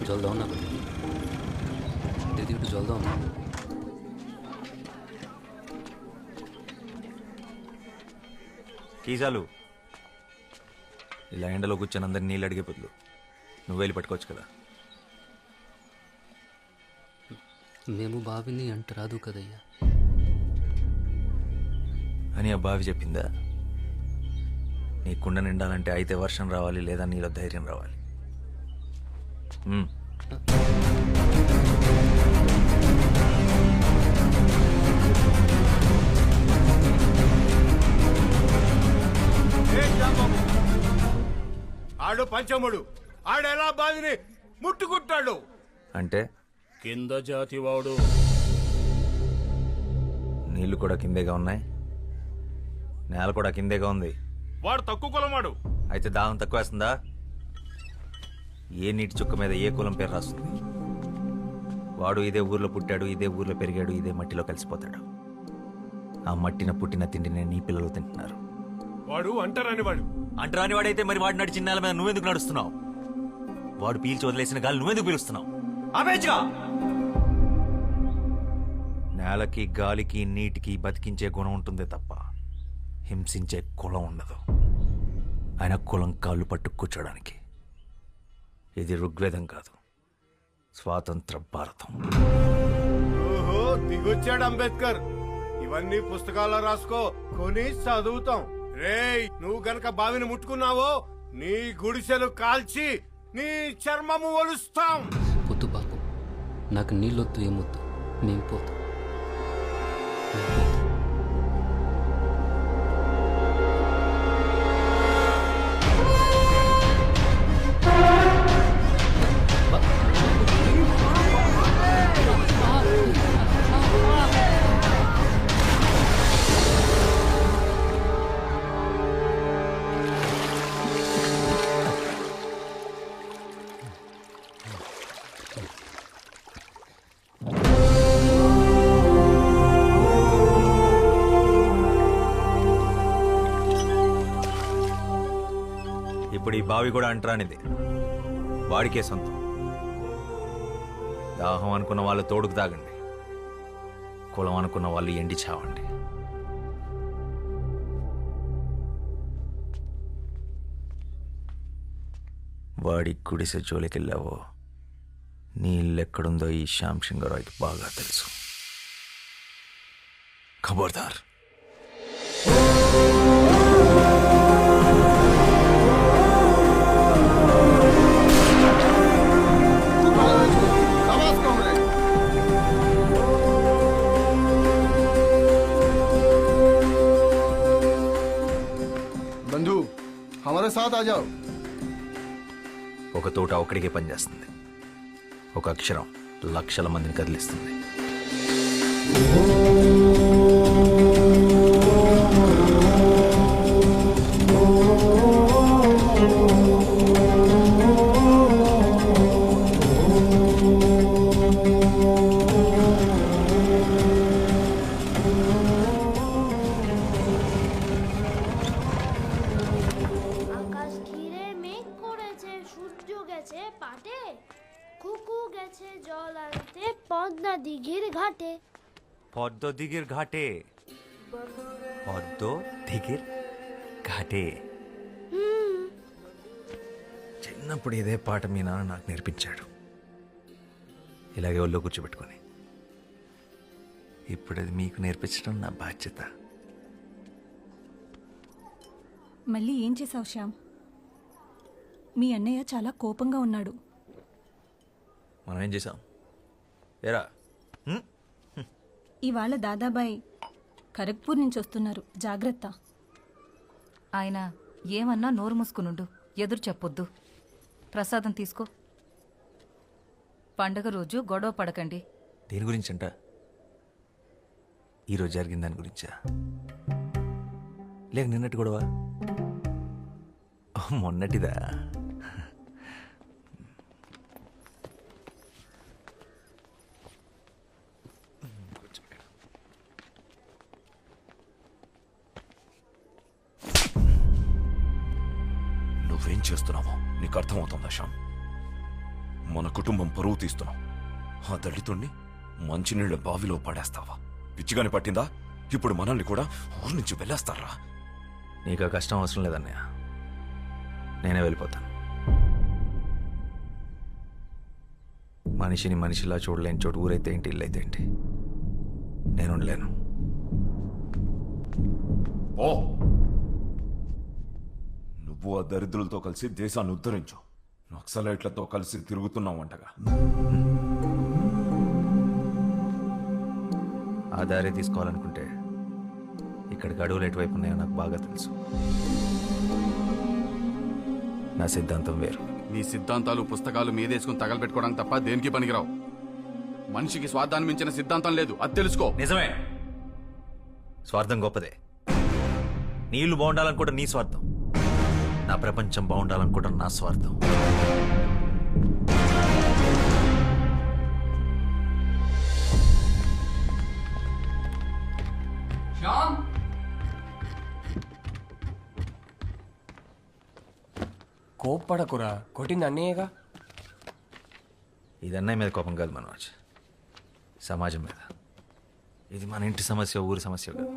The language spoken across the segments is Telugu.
জল দাও না দিদি, একটু জল দাও না। కీసాలు ఇలా ఎండలో కూర్చొని అందరు నీళ్ళు అడిగే బదులు నువ్వు వెళ్ళి పట్టుకోవచ్చు కదా. మేము బావిని అంట రాదు కదయ్యా అని ఆ బావి చెప్పిందా? నీ కుండ నిండాలంటే అయితే వర్షం రావాలి, లేదా నీలో ధైర్యం రావాలి. ఆడు పంచముడు, ఆడెలా బావిని ముట్టుకుంటాడు అంటే కింద జాతివాడు. నీళ్లు కూడా కిందేగా ఉన్నాయి, నేల కూడా కిందేగా ఉంది. వాడు తక్కువ కులమాడు. అయితే దాహం తక్కువ వేస్తుందా? ఏ నీటి చుక్క మీద ఏ కులం పేరు రాస్తుంది? వాడు ఇదే ఊర్లో పుట్టాడు, ఇదే ఊర్లో పెరిగాడు, ఇదే మట్టిలో కలిసిపోతాడు. ఆ మట్టిన పుట్టిన తిండిని నీ పిల్లలు తింటున్నారు. వాడు అంటరాని వాడు. అంటరాని వాడైతే మరి వాడు నడిచిన నేల మీద నువ్వెందుకు నడుస్తున్నావు? వాడు పీల్చి వదిలేసిన గాలి నువ్వెందుకు పీలుస్తున్నావు? ఆపేచ్చుగా. నేలకి గాలికి నీటికి బతికించే గుణం ఉంటుందే తప్ప హింసించే కులం ఉండదు. ఆయన కులం కాళ్ళు పట్టు కూర్చోడానికి. ఇది ఋగ్వేదం కాదు, స్వాతంత్ర భారతం. ఓహో, దిగొచ్చాడు అంబేద్కర్. ఇవన్నీ పుస్తకాల్లో రాసుకో, కొని చదువుతాం. రేయ్, నువ్వు గనక బావిని ముట్టుకున్నావో నీ గుడిసెలు కాల్చి నీ చర్మము ఒలుస్తాం. పొద్దు బాబు, నాకు నీళ్ళొద్దు, ఏమొద్దు, మేము పోతాం. ఇప్పుడు ఈ బావి కూడా అంటరానిది, వాడికే సొంతం. దాహం అనుకున్న వాళ్ళు తోడుకు తాగండి, కులం అనుకున్న వాళ్ళు ఎండి చావండి. వాడి గుడిసె జోలికెళ్ళావో నీళ్ళెక్కడుందో ఈ శ్యామ్ సింగరాయ్కి బాగా తెలుసు. ఖబర్దార్. बंधु हमारे साथ आ जाओ. ఒక తోట ఒక్కడికే పనిచేస్తుంది, ఒక అక్షరం లక్షల మందిని కదిలిస్తుంది. আকাশ ঘিরে মেঘ করেছে, সূর্য গেছে পাটে, কুকু গেছে জল আনতে পদ্মা দিঘির ঘাটে। পদ্ম দিঘির ঘাটে, পদ্ম দিঘির ఘాటే. చిన్నప్పుడు ఇదే పాట మీ నాన్న నాకు నేర్పించాడు, ఇలాగే ఒళ్ళో కూర్చోబెట్టుకొని. ఇప్పుడు అది మీకు నేర్పించడం నా బాధ్యత. మళ్ళీ ఏం చేసావు శ్యామ్? మీ అన్నయ్య చాలా కోపంగా ఉన్నాడు. మనం ఏం చేసాం? ఏరా, ఇవాళ దాదాబాయ్ ఖరగ్పూర్ నుంచి వస్తున్నారు, జాగ్రత్త. ఆయన ఏమన్నా నోరు మూసుకునుండు, ఎదురు చెప్పొద్దు. ప్రసాదం తీసుకో. పండగ రోజు గొడవ పడకండి. దేని గురించంట? ఈరోజు జరిగిన దాని గురించా, లేక నిన్నటి గొడవ? మొన్నటిదా? నువ్వేం చేస్తున్నావో నీకు అర్థమవుతుందా శ్యామ్? మన కుటుంబం పరువు తీస్తున్నాం. ఆ దళితుణ్ణి మంచినీళ్ళ బావిలో పడేస్తావా? పిచ్చిగాని పట్టిందా? ఇప్పుడు మనల్ని కూడా ఊరి నుంచి వెళ్ళేస్తారా? నీకు ఆ కష్టం అవసరం లేదన్నయ్య, నేనే వెళ్ళిపోతాను. మనిషిని మనిషిలా చూడలేని చోటు ఊరైతే ఏంటి, ఇల్లు అయితే ఏంటి, నేను ఉండలేను. ఓ నువ్వు ఆ దరిద్రులతో కలిసి దేశాన్ని ఉద్ధరించు. నక్సలైట్లతో కలిసి తిరుగుతున్నావంటగా. ఆ దారి తీసుకోవాలనుకుంటే ఇక్కడికి అడవులు ఎటువైపు ఉన్నాయో నాకు బాగా తెలుసు. నా సిద్ధాంతం వేరు. నీ సిద్ధాంతాలు పుస్తకాలు మీదేసుకుని తగలబెట్టుకోవడానికి తప్ప దేనికి పనికిరావు. మనిషికి స్వార్థాన్ని మించిన సిద్ధాంతం లేదు, అది తెలుసుకో. నిజమే, స్వార్థం గొప్పదే. నీళ్లు బాగుండాలనుకోవడం నీ స్వార్థం, నా ప్రపంచం బాగుండాలనుకోవడం నా స్వార్థం. కోప్పడకురా, కొట్టింది అన్నయ్యగా. ఇది అన్నయ్య మీద కోపం కాదు మనోజ్, సమాజం మీద. ఇది మన ఇంటి సమస్య, ఊరి సమస్య కాదు,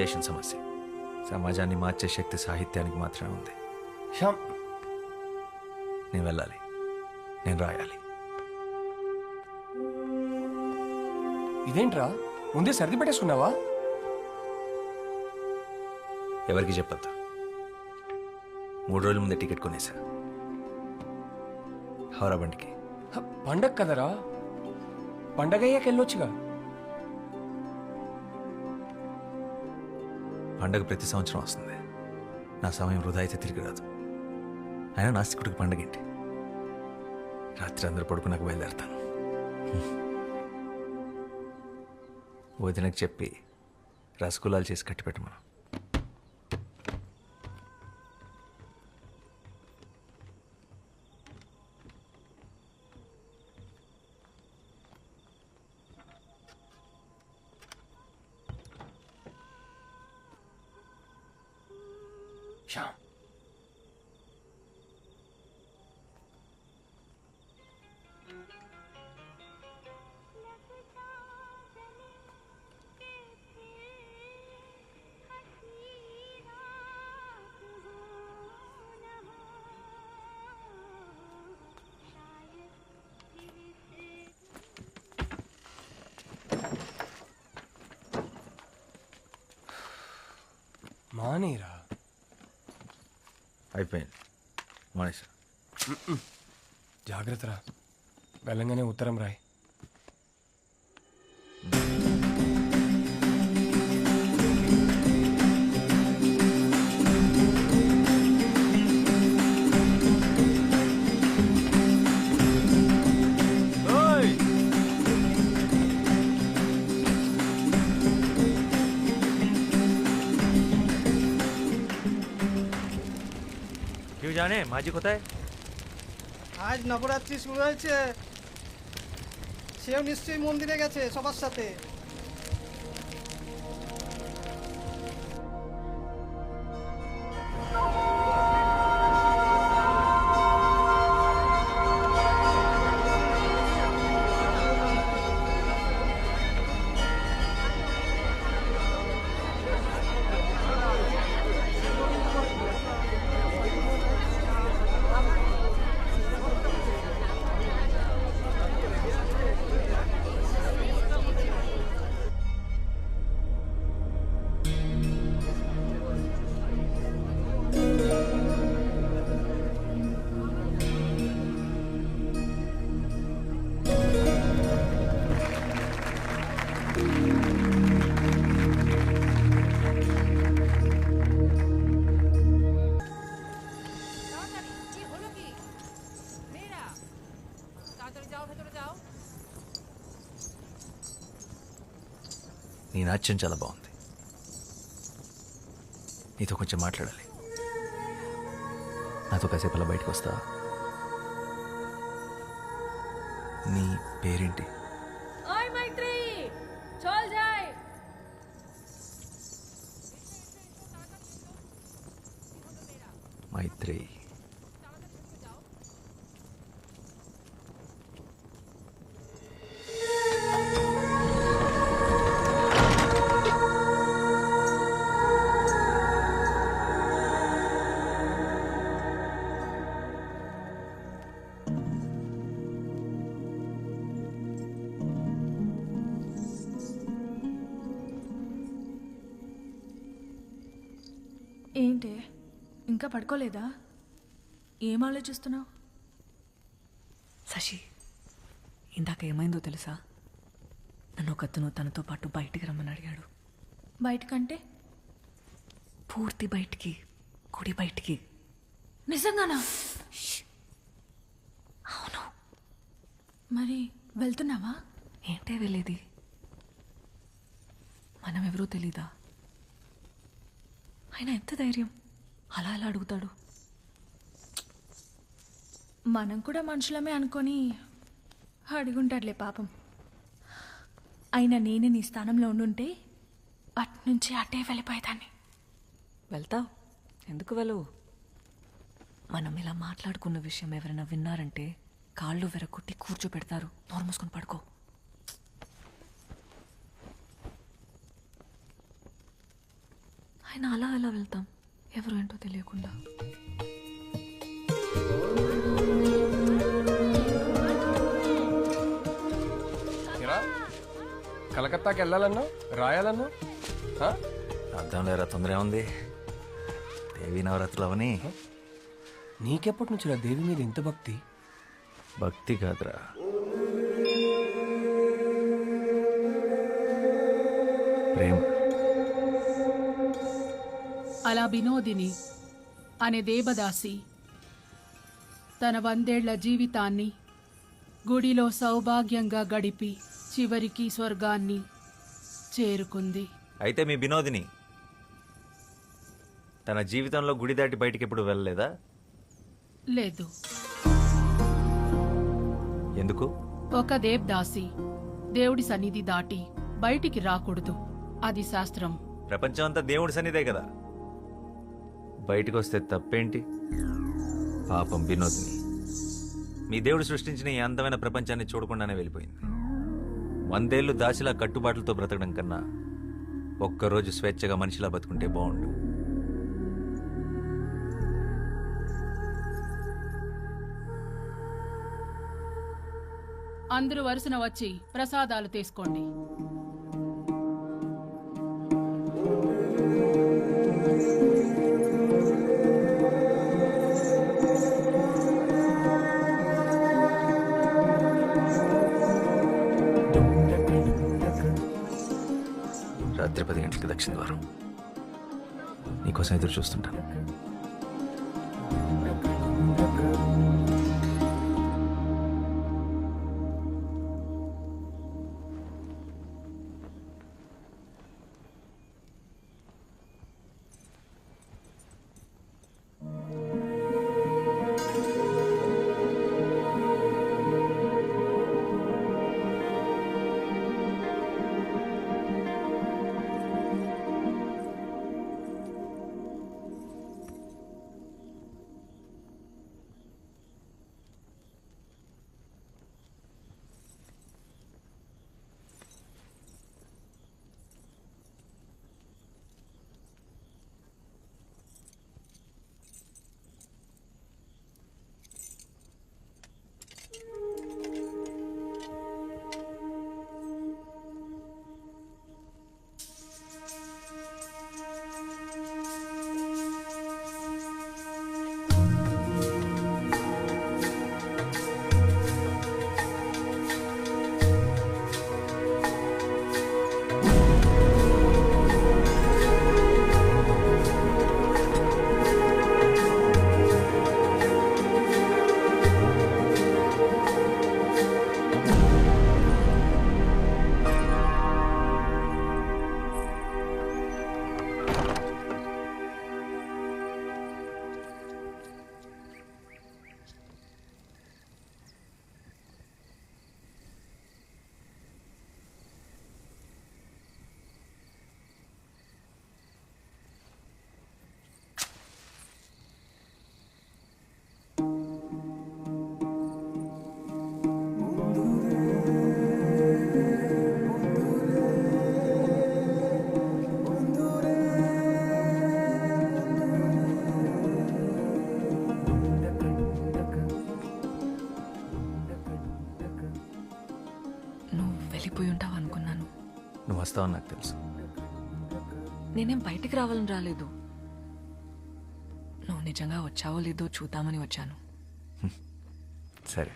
దేశం సమస్య. సమాజాన్ని మార్చే శక్తి సాహిత్యానికి మాత్రమే ఉంది. శ్యామ్, నేను వెళ్ళాలి, నేను రాయాలి. ఇదేంట్రా ముందే సర్ది పెట్టేసుకున్నావా? ఎవరికి చెప్పొద్దు. 3 రోజుల ముందే టికెట్ కొనేసా, హౌరా బండికి. పండగ కదరా, పండగ అయ్యాక వెళ్ళొచ్చుగా. పండగ ప్రతి సంవత్సరం వస్తుంది, నా సమయం వృధా అయితే తిరిగి రాదు. అయినా నాస్తికుడికి పండగ ఏంటి? రాత్రి అందరూ పడుకున్నాక బయలుదేరతాను. వదినకు చెప్పి రసగుల్లాలు చేసి కట్టిపెట్టమను. శ్యామ్, మానేరా. అయిపోయింది, మానేసా. జాగ్రత్తరా, వెళ్ళంగానే ఉత్తరం రాయి. क्यों जाने माजी কোথায়? আজ নবরাত্রি শুরু হয়েছে, সেও নিশ্চয়ই মন্দিরে গেছে সবার সাথে। నీ నాట్యం చాలా బాగుంది, నీతో కొంచెం మాట్లాడాలి. నాతో కాసేపు అలా బయటకు వస్తావా? నీ పేరేంటి? మైత్రి. ఏంటి ఇంకా పడుకోలేదా? ఏం ఆలోచిస్తున్నావు? శశి, ఇందాక ఏమైందో తెలుసా? నన్ను ఒకతను తనతో పాటు బయటికి రమ్మని అడిగాడు. బయటకంటే? పూర్తి బయటికి, గుడి బయటికి. నిజంగానా? అవును. మరి వెళ్తున్నావా? ఏంటే వెళ్ళేది? మనం ఎవరో తెలీదా? ఆయన ఎంత ధైర్యం అలా అలా అడుగుతాడు? మనం కూడా మనుషులమే అనుకొని అడుగుంటాడులే పాపం. అయినా నేనే నీ స్థానంలో ఉండుంటే అట్నుంచి అటే వెళ్ళిపోయేదాన్ని. వెళ్తావు? ఎందుకు వెళ్ళవు? మనం ఇలా మాట్లాడుకున్న విషయం ఎవరైనా విన్నారంటే కాళ్ళు వెరకొట్టి కూర్చోబెడతారు. నోరు మూసుకొని పడుకో. ఆయన అలా అలా వెళ్తాం, ఎవరు ఏంటో తెలియకుండా. కలకత్తాకి వెళ్ళాలన్నా రాయాలన్నా అర్థం లేరా, తొందర ఉంది. దేవి నవరాత్రులు అవని. నీకెప్పటి నుంచి దేవి మీద ఇంత భక్తి? భక్తి కాదురా, ప్రేమ. అలా వినోదిని అనే దేవదాసి తన 100 ఏళ్ల జీవితాన్ని గుడిలో సౌభాగ్యంగా గడిపి చివరికి స్వర్గాన్ని చేరుకుంది. అయితే మీ వినోదిని తన జీవితంలో గుడి దాటి బయటికి ఎప్పుడు వెళ్ళలేదా? లేదు. ఎందుకు? ఒక దేవదాసి దేవుడి సన్నిధి దాటి బయటికి రాకూడదు, అది శాస్త్రం. ప్రపంచం అంతా దేవుడి సన్నిధే కదా, బయటకు వస్తే తప్పేంటి? పాపం వినోదిని మీ దేవుడు సృష్టించిన ఈ అందమైన ప్రపంచాన్ని చూడకుండానే వెళ్ళిపోయింది. 100 ఏళ్ళు దాసిలా కట్టుబాట్లతో బ్రతకడం కన్నా ఒక్కరోజు స్వేచ్ఛగా మనిషిలా బతుకుంటే బాగుండు. అందరూ వరుసన వచ్చి ప్రసాదాలు తీసుకోండి. రాత్రి 10 గంటలకి దక్షిణ ద్వారం. నీకోసం ఎదురు చూస్తుంటాను. వెళ్ళిపోయి ఉంటావు అనుకున్నాను. నువ్వు వస్తావని నాకు తెలుసు. నేనేం బయటికి రావాలని రాలేదు. నిజంగా వచ్చావో లేదో చూద్దామని వచ్చాను. సరే